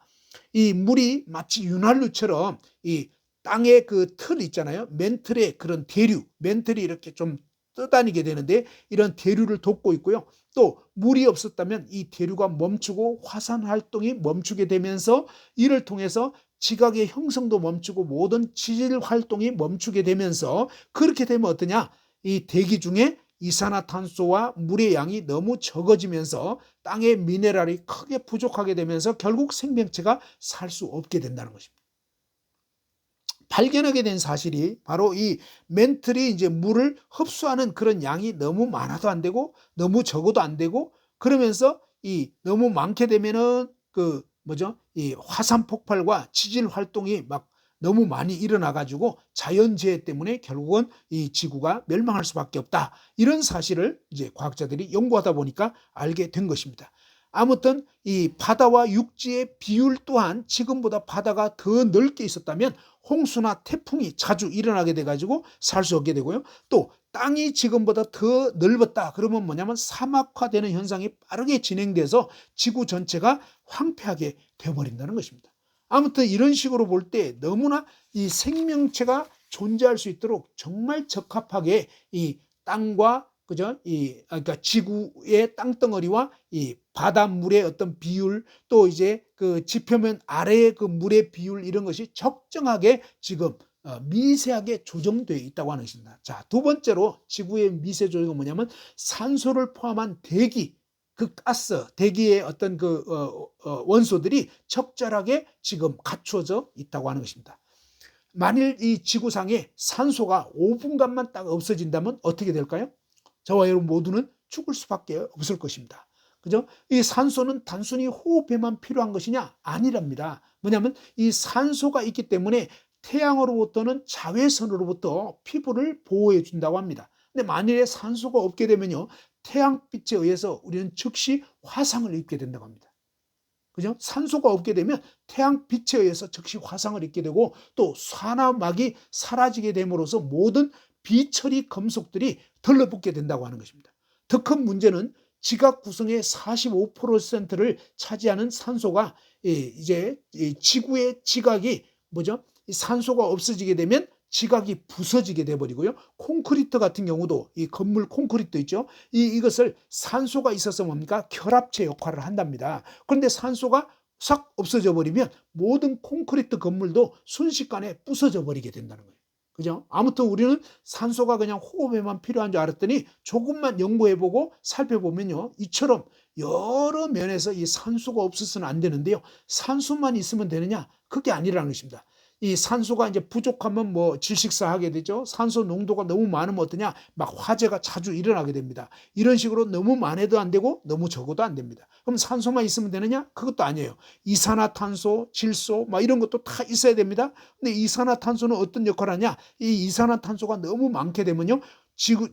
이 물이 마치 윤활유처럼 이 땅의 그 틀 있잖아요. 맨틀의 그런 대류, 맨틀이 이렇게 좀 떠다니게 되는데 이런 대류를 돕고 있고요. 또 물이 없었다면 이 대류가 멈추고 화산 활동이 멈추게 되면서 이를 통해서 지각의 형성도 멈추고 모든 지질 활동이 멈추게 되면서 그렇게 되면 어떠냐? 이 대기 중에 이산화탄소와 물의 양이 너무 적어지면서 땅의 미네랄이 크게 부족하게 되면서 결국 생명체가 살 수 없게 된다는 것입니다. 발견하게 된 사실이 바로 이 맨틀이 이제 물을 흡수하는 그런 양이 너무 많아도 안 되고 너무 적어도 안 되고 그러면서 이 너무 많게 되면은 이 화산 폭발과 지질 활동이 막 너무 많이 일어나 가지고 자연재해 때문에 결국은 이 지구가 멸망할 수밖에 없다. 이런 사실을 이제 과학자들이 연구하다 보니까 알게 된 것입니다. 아무튼 이 바다와 육지의 비율 또한 지금보다 바다가 더 넓게 있었다면 홍수나 태풍이 자주 일어나게 돼가지고 살 수 없게 되고요. 또 땅이 지금보다 더 넓었다 그러면 뭐냐면 사막화되는 현상이 빠르게 진행돼서 지구 전체가 황폐하게 되어버린다는 것입니다. 아무튼 이런 식으로 볼 때 너무나 이 생명체가 존재할 수 있도록 정말 적합하게 이 땅과 그죠? 그러니까 지구의 땅덩어리와 이 바닷물의 어떤 비율 또 이제 그 지표면 아래의 그 물의 비율 이런 것이 적정하게 지금 미세하게 조정되어 있다고 하는 것입니다. 자, 두 번째로 지구의 미세 조정은 뭐냐면 산소를 포함한 대기, 그 가스, 대기의 어떤 그 원소들이 적절하게 지금 갖추어져 있다고 하는 것입니다. 만일 이 지구상에 산소가 5분간만 딱 없어진다면 어떻게 될까요? 저와 여러분 모두는 죽을 수밖에 없을 것입니다. 그죠? 이 산소는 단순히 호흡에만 필요한 것이냐? 아니랍니다. 뭐냐면 이 산소가 있기 때문에 태양으로부터는 자외선으로부터 피부를 보호해 준다고 합니다. 근데 만일에 산소가 없게 되면요, 태양빛에 의해서 우리는 즉시 화상을 입게 된다고 합니다. 그죠? 산소가 없게 되면 태양빛에 의해서 즉시 화상을 입게 되고 또 산화막이 사라지게 됨으로써 모든 비처리 금속들이 덜러붙게 된다고 하는 것입니다. 더 큰 문제는 지각 구성의 45%를 차지하는 산소가 이제 지구의 지각이 뭐죠? 산소가 없어지게 되면 지각이 부서지게 돼버리고요. 콘크리트 같은 경우도 이 건물 콘크리트 있죠. 이것을 산소가 있어서 뭡니까? 결합체 역할을 한답니다. 그런데 산소가 싹 없어져 버리면 모든 콘크리트 건물도 순식간에 부서져 버리게 된다는 거예요. 그죠? 아무튼 우리는 산소가 그냥 호흡에만 필요한 줄 알았더니 조금만 연구해보고 살펴보면요. 이처럼 여러 면에서 이 산소가 없어서는 안 되는데요. 산소만 있으면 되느냐? 그게 아니라는 것입니다. 이 산소가 이제 부족하면 뭐 질식사하게 되죠. 산소 농도가 너무 많으면 어떠냐? 막 화재가 자주 일어나게 됩니다. 이런 식으로 너무 많아도 안 되고 너무 적어도 안 됩니다. 그럼 산소만 있으면 되느냐? 그것도 아니에요. 이산화탄소, 질소 막 이런 것도 다 있어야 됩니다. 근데 이산화탄소는 어떤 역할을 하냐? 이 이산화탄소가 너무 많게 되면요.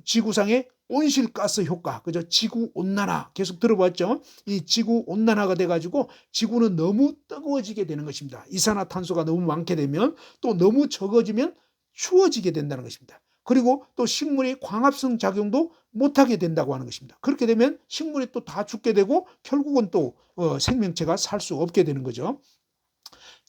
지구상의 온실가스 효과, 그죠? 지구 온난화 계속 들어봤죠? 이 지구 온난화가 돼가지고 지구는 너무 뜨거워지게 되는 것입니다. 이산화탄소가 너무 많게 되면 또 너무 적어지면 추워지게 된다는 것입니다. 그리고 또 식물이 광합성 작용도 못하게 된다고 하는 것입니다. 그렇게 되면 식물이 또 다 죽게 되고 결국은 또 생명체가 살 수 없게 되는 거죠.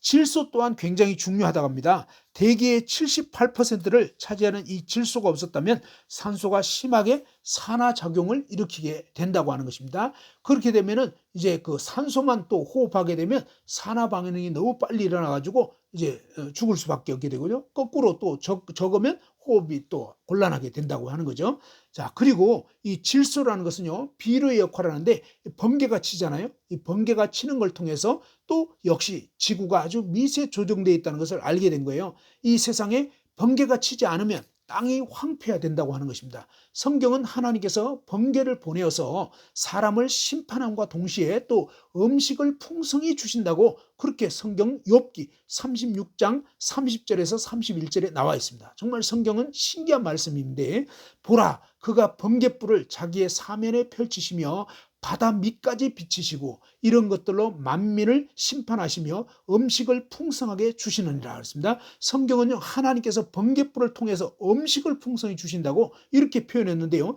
질소 또한 굉장히 중요하다고 합니다. 대기의 78%를 차지하는 이 질소가 없었다면 산소가 심하게 산화작용을 일으키게 된다고 하는 것입니다. 그렇게 되면은 이제 그 산소만 또 호흡하게 되면 산화 반응이 너무 빨리 일어나가지고 이제 죽을 수밖에 없게 되고요. 거꾸로 또 적으면 호흡이 또 곤란하게 된다고 하는 거죠. 자, 그리고 이 질소라는 것은요, 비료의 역할을 하는데 번개가 치잖아요. 이 번개가 치는 걸 통해서 또 역시 지구가 아주 미세 조정되어 있다는 것을 알게 된 거예요. 이 세상에 번개가 치지 않으면 땅이 황폐화된다고 하는 것입니다. 성경은 하나님께서 번개를 보내어서 사람을 심판함과 동시에 또 음식을 풍성히 주신다고 그렇게 성경 욥기 36장 30절에서 31절에 나와 있습니다. 정말 성경은 신기한 말씀인데 보라 그가 번개불을 자기의 사면에 펼치시며 바다 밑까지 비치시고 이런 것들로 만민을 심판하시며 음식을 풍성하게 주시느니라 그랬습니다. 성경은요 하나님께서 번개불을 통해서 음식을 풍성히 주신다고 이렇게 표현했는데요.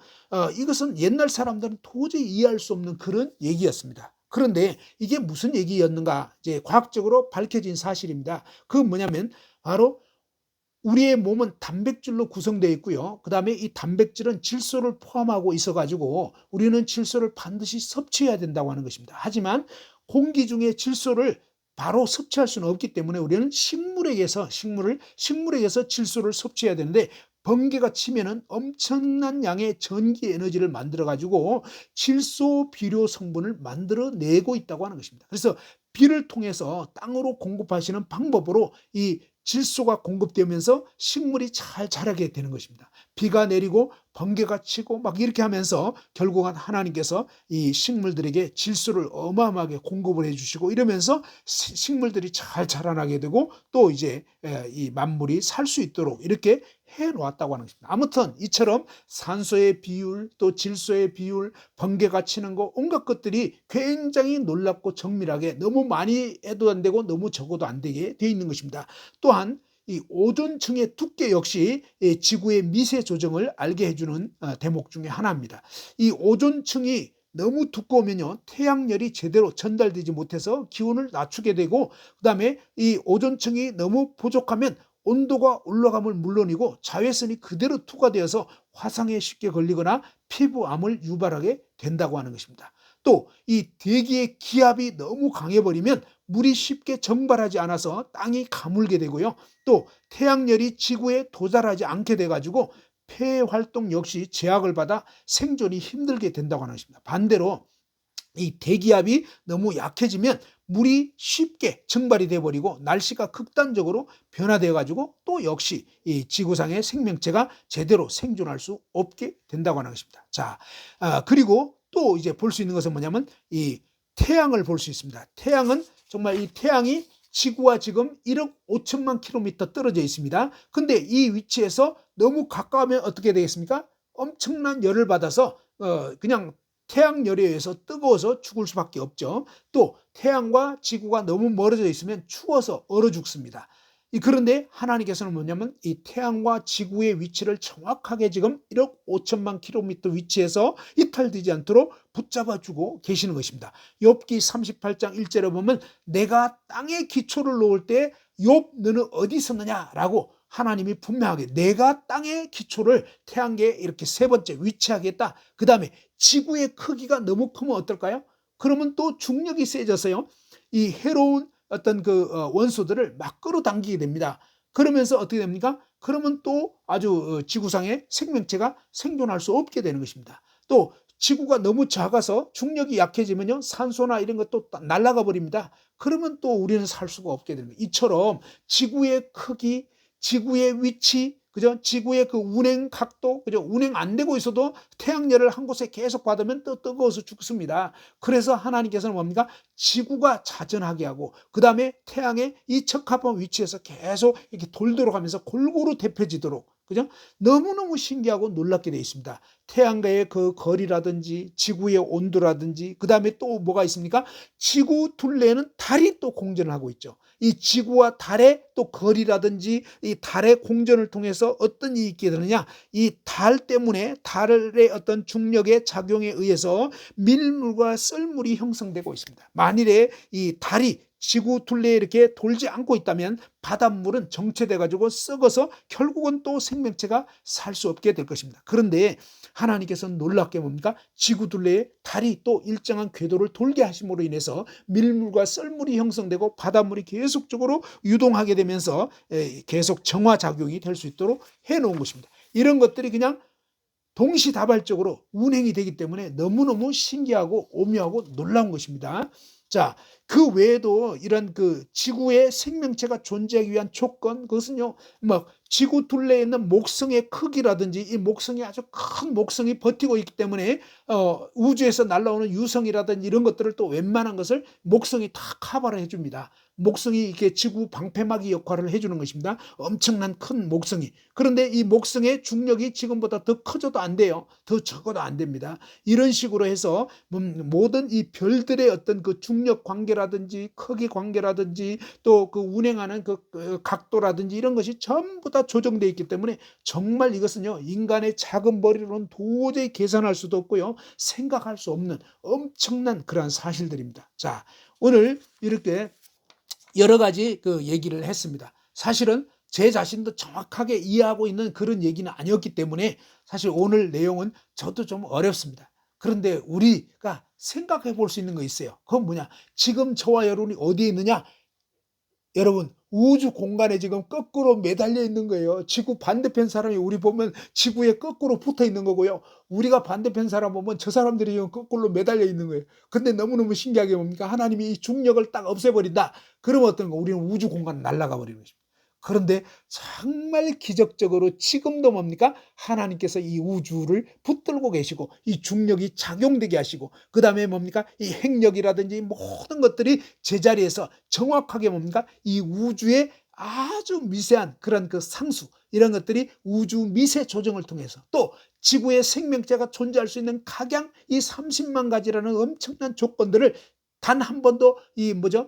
이것은 옛날 사람들은 도저히 이해할 수 없는 그런 얘기였습니다. 그런데 이게 무슨 얘기였는가 이제 과학적으로 밝혀진 사실입니다. 그건 뭐냐면 바로 우리의 몸은 단백질로 구성되어 있고요. 그 다음에 이 단백질은 질소를 포함하고 있어가지고 우리는 질소를 반드시 섭취해야 된다고 하는 것입니다. 하지만 공기 중에 질소를 바로 섭취할 수는 없기 때문에 우리는 식물에게서 질소를 섭취해야 되는데 번개가 치면은 엄청난 양의 전기 에너지를 만들어 가지고 질소 비료 성분을 만들어내고 있다고 하는 것입니다. 그래서 비를 통해서 땅으로 공급하시는 방법으로 이 질소가 공급되면서 식물이 잘 자라게 되는 것입니다. 비가 내리고 번개가 치고 막 이렇게 하면서 결국은 하나님께서 이 식물들에게 질소를 어마어마하게 공급을 해주시고 이러면서 식물들이 잘 자라나게 되고 또 이제 이 만물이 살 수 있도록 이렇게 해놓았다고 하는 것입니다. 아무튼 이처럼 산소의 비율, 또 질소의 비율, 번개가 치는 거 온갖 것들이 굉장히 놀랍고 정밀하게 너무 많이 해도 안 되고 너무 적어도 안 되게 되어 있는 것입니다. 또한 이 오존층의 두께 역시 지구의 미세 조정을 알게 해주는 대목 중에 하나입니다. 이 오존층이 너무 두꺼우면요, 태양열이 제대로 전달되지 못해서 기온을 낮추게 되고, 그 다음에 이 오존층이 너무 부족하면 온도가 올라감을 물론이고 자외선이 그대로 투과되어서 화상에 쉽게 걸리거나 피부암을 유발하게 된다고 하는 것입니다. 또 이 대기의 기압이 너무 강해버리면 물이 쉽게 정발하지 않아서 땅이 가물게 되고요. 또 태양열이 지구에 도달하지 않게 돼가지고 폐 활동 역시 제약을 받아 생존이 힘들게 된다고 하는 것입니다. 반대로 이 대기압이 너무 약해지면 물이 쉽게 증발이 돼버리고 날씨가 극단적으로 변화되어 가지고 또 역시 이 지구상의 생명체가 제대로 생존할 수 없게 된다고 하는 것입니다. 자, 그리고 또 이제 볼 수 있는 것은 뭐냐면 이 태양을 볼 수 있습니다. 태양은 정말 이 태양이 지구와 지금 1억 5천만 킬로미터 떨어져 있습니다. 근데 이 위치에서 너무 가까우면 어떻게 되겠습니까? 엄청난 열을 받아서 그냥 태양열에 의해서 뜨거워서 죽을 수밖에 없죠. 또 태양과 지구가 너무 멀어져 있으면 추워서 얼어 죽습니다. 그런데 하나님께서는 뭐냐면 이 태양과 지구의 위치를 정확하게 지금 1억 5천만 킬로미터 위치에서 이탈되지 않도록 붙잡아주고 계시는 것입니다. 욥기 38장 1절에 보면 내가 땅에 기초를 놓을 때 욥 너는 어디 있었느냐라고 하나님이 분명하게 내가 땅의 기초를 태양계에 이렇게 세 번째 위치하겠다. 그 다음에 지구의 크기가 너무 크면 어떨까요? 그러면 또 중력이 세져서요, 이 해로운 어떤 그 원소들을 막 끌어당기게 됩니다. 그러면서 어떻게 됩니까? 그러면 또 아주 지구상의 생명체가 생존할 수 없게 되는 것입니다. 또 지구가 너무 작아서 중력이 약해지면요, 산소나 이런 것도 날아가 버립니다. 그러면 또 우리는 살 수가 없게 됩니다. 이처럼 지구의 크기, 지구의 위치, 그죠? 지구의 그 운행 각도, 그죠? 운행 안 되고 있어도 태양열을 한 곳에 계속 받으면 또 뜨거워서 죽습니다. 그래서 하나님께서는 뭡니까? 지구가 자전하게 하고, 그 다음에 태양의 이 적합한 위치에서 계속 이렇게 돌도록 하면서 골고루 데펴지도록, 그죠? 너무너무 신기하고 놀랍게 되어 있습니다. 태양과의 그 거리라든지 지구의 온도라든지, 그 다음에 또 뭐가 있습니까? 지구 둘레에는 달이 또 공전을 하고 있죠. 이 지구와 달의 또 거리라든지 이 달의 공전을 통해서 어떤 일이 있게 되느냐, 이 달 때문에 달의 어떤 중력의 작용에 의해서 밀물과 썰물이 형성되고 있습니다. 만일에 이 달이 지구 둘레에 이렇게 돌지 않고 있다면 바닷물은 정체돼 가지고 썩어서 결국은 또 생명체가 살 수 없게 될 것입니다. 그런데 하나님께서는 놀랍게 뭡니까? 지구 둘레에 달이 또 일정한 궤도를 돌게 하심으로 인해서 밀물과 썰물이 형성되고 바닷물이 계속적으로 유동하게 되면서 계속 정화작용이 될 수 있도록 해놓은 것입니다. 이런 것들이 그냥 동시다발적으로 운행이 되기 때문에 너무너무 신기하고 오묘하고 놀라운 것입니다. 자, 그 외에도 이런 그 지구의 생명체가 존재하기 위한 조건, 그것은요, 막 지구 둘레에 있는 목성의 크기라든지 이 목성이 아주 큰 목성이 버티고 있기 때문에 우주에서 날아오는 유성이라든지 이런 것들을 또 웬만한 것을 목성이 다 커버를 해줍니다. 목성이 이렇게 지구 방패막이 역할을 해주는 것입니다. 엄청난 큰 목성이. 그런데 이 목성의 중력이 지금보다 더 커져도 안 돼요. 더 적어도 안 됩니다. 이런 식으로 해서 모든 이 별들의 어떤 그 중력 관계라든지 크기 관계라든지 또 그 운행하는 그 각도라든지 이런 것이 전부 다 조정되어 있기 때문에 정말 이것은요, 인간의 작은 머리로는 도저히 계산할 수도 없고요, 생각할 수 없는 엄청난 그러한 사실들입니다. 자, 오늘 이렇게 여러 가지 그 얘기를 했습니다. 사실은 제 자신도 정확하게 이해하고 있는 그런 얘기는 아니었기 때문에 사실 오늘 내용은 저도 좀 어렵습니다. 그런데 우리가 생각해 볼 수 있는 거 있어요. 그건 뭐냐? 지금 저와 여러분이 어디에 있느냐? 여러분, 우주 공간에 지금 거꾸로 매달려 있는 거예요. 지구 반대편 사람이 우리 보면 지구에 거꾸로 붙어 있는 거고요, 우리가 반대편 사람 보면 저 사람들이 지금 거꾸로 매달려 있는 거예요. 근데 너무너무 신기하게 뭡니까? 하나님이 이 중력을 딱 없애버린다. 그러면 어떤 거? 우리는 우주 공간 날아가 버리는 것입니다. 그런데 정말 기적적으로 지금도 뭡니까? 하나님께서 이 우주를 붙들고 계시고 이 중력이 작용되게 하시고, 그 다음에 뭡니까? 이 핵력이라든지 모든 것들이 제자리에서 정확하게 뭡니까? 이 우주의 아주 미세한 그런 그 상수, 이런 것들이 우주 미세 조정을 통해서, 또 지구에 생명체가 존재할 수 있는 각양 이 30만 가지라는 엄청난 조건들을 단 한 번도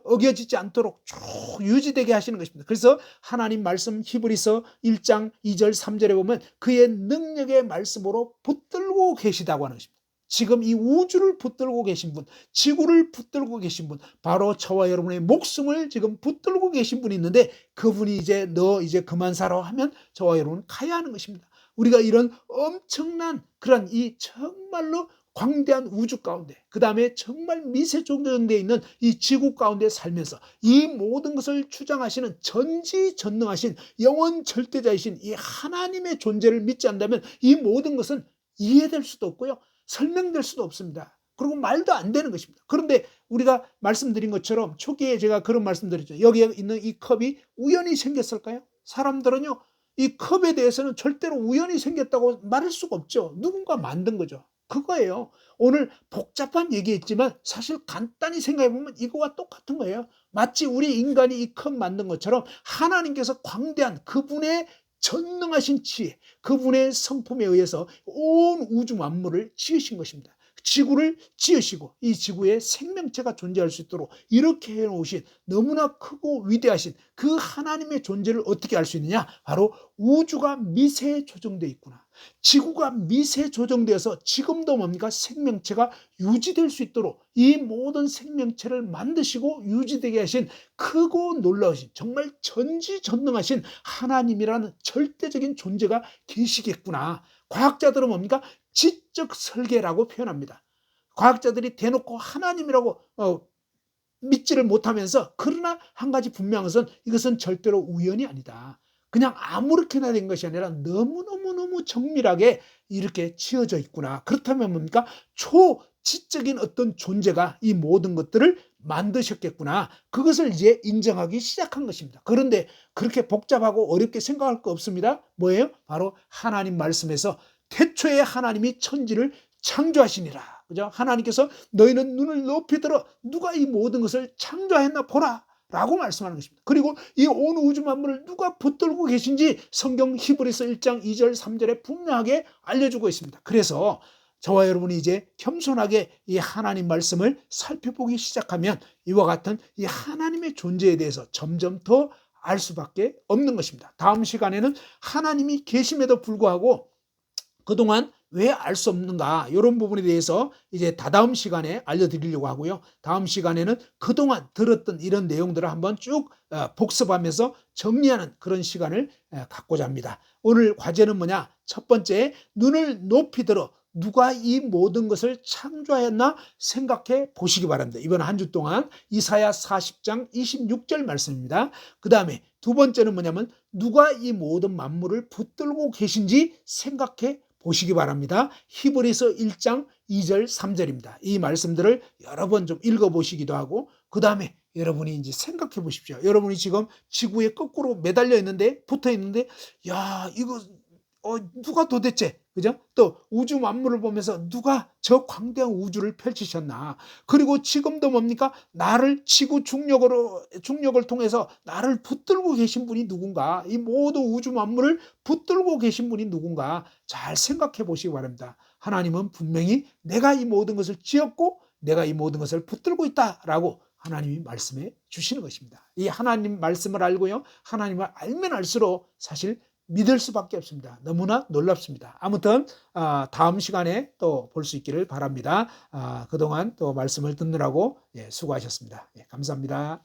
어겨지지 않도록 쭉 유지되게 하시는 것입니다. 그래서 하나님 말씀 히브리서 1장 2절 3절에 보면 그의 능력의 말씀으로 붙들고 계시다고 하는 것입니다. 지금 이 우주를 붙들고 계신 분, 지구를 붙들고 계신 분, 바로 저와 여러분의 목숨을 지금 붙들고 계신 분이 있는데, 그분이 이제 너 이제 그만 살아 하면 저와 여러분은 가야 하는 것입니다. 우리가 이런 엄청난 그런 이 정말로 광대한 우주 가운데, 그 다음에 정말 미세 조정되어 있는 이 지구 가운데 살면서 이 모든 것을 주장하시는 전지전능하신 영원 절대자이신 이 하나님의 존재를 믿지 않는다면 이 모든 것은 이해될 수도 없고요, 설명될 수도 없습니다. 그리고 말도 안 되는 것입니다. 그런데 우리가 말씀드린 것처럼 초기에 제가 그런 말씀드렸죠. 여기에 있는 이 컵이 우연히 생겼을까요? 사람들은요, 이 컵에 대해서는 절대로 우연히 생겼다고 말할 수가 없죠. 누군가 만든 거죠. 그거예요. 오늘 복잡한 얘기했지만 사실 간단히 생각해보면 이거와 똑같은 거예요. 마치 우리 인간이 이 컵 만든 것처럼 하나님께서 광대한 그분의 전능하신 지혜, 그분의 성품에 의해서 온 우주 만물을 지으신 것입니다. 지구를 지으시고 이 지구에 생명체가 존재할 수 있도록 이렇게 해놓으신 너무나 크고 위대하신 그 하나님의 존재를 어떻게 알 수 있느냐? 바로 우주가 미세 조정되어 있구나, 지구가 미세 조정되어서 지금도 생명체가 유지될 수 있도록 이 모든 생명체를 만드시고 유지되게 하신 크고 놀라우신 정말 전지전능하신 하나님이라는 절대적인 존재가 계시겠구나. 과학자들은 지적 설계라고 표현합니다. 과학자들이 대놓고 하나님이라고 믿지를 못하면서, 그러나 한 가지 분명한 것은 이것은 절대로 우연이 아니다. 그냥 아무렇게나 된 것이 아니라 너무너무 정밀하게 이렇게 지어져 있구나. 그렇다면 초지적인 어떤 존재가 이 모든 것들을 만드셨겠구나. 그것을 이제 인정하기 시작한 것입니다. 그런데 그렇게 복잡하고 어렵게 생각할 거 없습니다. 뭐예요? 바로 하나님 말씀에서 태초에 하나님이 천지를 창조하시니라. 그죠? 하나님께서 너희는 눈을 높이 들어 누가 이 모든 것을 창조했나 보라 라고 말씀하는 것입니다. 그리고 이 온 우주 만물을 누가 붙들고 계신지 성경 히브리서 1장 2절 3절에 분명하게 알려주고 있습니다. 그래서 저와 여러분이 이제 겸손하게 이 하나님 말씀을 살펴보기 시작하면 이와 같은 이 하나님의 존재에 대해서 점점 더 알 수밖에 없는 것입니다. 다음 시간에는 하나님이 계심에도 불구하고 그동안 왜 알 수 없는가, 이런 부분에 대해서 이제 다다음 시간에 알려드리려고 하고요. 다음 시간에는 그동안 들었던 이런 내용들을 한번 쭉 복습하면서 정리하는 그런 시간을 갖고자 합니다. 오늘 과제는 뭐냐? 첫 번째, 눈을 높이 들어 누가 이 모든 것을 창조하였나 생각해 보시기 바랍니다. 이번 한 주 동안 이사야 40장 26절 말씀입니다. 그 다음에 두 번째는 뭐냐면 누가 이 모든 만물을 붙들고 계신지 생각해 보시기 바랍니다. 히브리서 1장 2절 3절입니다. 이 말씀들을 여러 번 좀 읽어보시기도 하고, 그 다음에 여러분이 이제 생각해 보십시오. 여러분이 지금 지구에 거꾸로 매달려 있는데, 붙어 있는데, 야, 이거 누가 도대체, 그죠? 또 우주 만물을 보면서 누가 저 광대한 우주를 펼치셨나? 그리고 지금도 나를 지구 중력을 통해서 나를 붙들고 계신 분이 누군가? 이 모든 우주 만물을 붙들고 계신 분이 누군가? 잘 생각해 보시기 바랍니다. 하나님은 분명히 내가 이 모든 것을 지었고 내가 이 모든 것을 붙들고 있다라고 하나님이 말씀해 주시는 것입니다. 이 하나님 말씀을 알고요, 하나님을 알면 알수록 사실 믿을 수밖에 없습니다. 너무나 놀랍습니다. 아무튼 다음 시간에 또 볼 수 있기를 바랍니다. 그동안 또 말씀을 듣느라고 수고하셨습니다. 감사합니다.